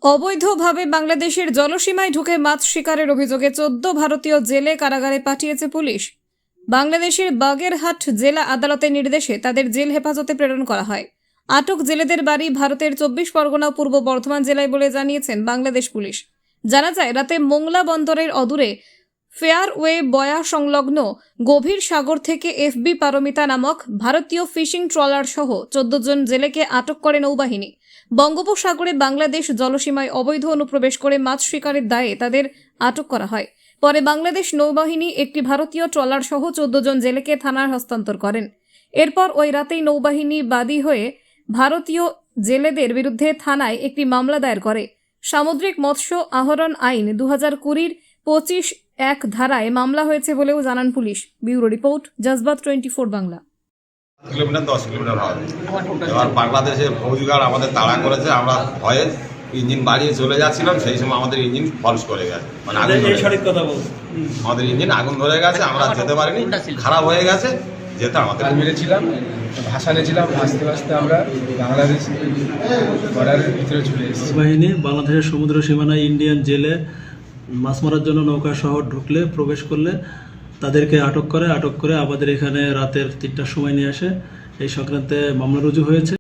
অবৈধভাবে বাংলাদেশের জলসীমায় ঢুকে মাছ শিকারের অভিযোগে 14 ভারতীয় জেলে কারাগারে পাঠিয়েছে পুলিশ। বাংলাদেশের বাগেরহাট জেলা আদালতের নির্দেশে তাদের জেল হেফাজতে প্রেরণ করা হয়। আটক জেলেদের বাড়ি ভারতের 24 পরগনা পূর্ব বর্ধমান জেলায় বলে জানিয়েছেন বাংলাদেশ পুলিশ। জানা যায়, রাতে মোংলা বন্দরের অদূরে ফেয়ারওয়ে বয়া সংলগ্ন গভীর সাগর থেকে এফবি পারমিতা নামক ভারতীয় ফিশিং ট্রলার সহ 14 জন জেলেকে আটক করে নৌবাহিনী। বঙ্গোপসাগরে বাংলাদেশ জলসীমায় অবৈধ অনুপ্রবেশ করে মাছ শিকারের দায়ে তাদের আটক করা হয়। পরে বাংলাদেশ নৌবাহিনী একটি ভারতীয় ট্রলার সহ 14 জন জেলেকে থানায় হস্তান্তর করেন। এরপর ওই রাতেই নৌবাহিনী বাদী হয়ে ভারতীয় জেলেদের বিরুদ্ধে থানায় একটি মামলা দায়ের করে। সামুদ্রিক মৎস্য আহরণ আইন 2020-এর 25(1) ধারায় মামলা হয়েছে বলেও জানান police. Bureau report, জজবাত 24 Bangla. Kilometre 10 kilometre হবে। এবার বাংলাদেশে ফৌজগার আমাদের তাড়া করেছে, আমরা ভয়ে ইঞ্জিন বাড়িয়ে চলে যাচ্ছিলাম, সেই সময় আমাদের ইঞ্জিন ফলস করে গেছে, মানে আমাদের ইঞ্জিন আগুন ধরে গেছে, আমরা যেতে পারিনি, খারাপ হয়ে গেছে, যেতে আমাদের মেরেছিলাম, ভাষা নিয়েছিলাম, ভাসতে ভাসতে আমরা বাংলাদেশ বর্ডারের ভিতরে চলে এসেছি। বাহিনী বাংলাদেশের সমুদ্র সীমানায় ইন্ডিয়ান জেলে মাছ মারার জন্য নৌকা সহ প্রবেশ করলে তাদেরকে আটক করে আমাদের এখানে রাতের 3টার সময় নিয়ে আসে। এই সংক্রান্তে মামলা রুজু হয়েছে।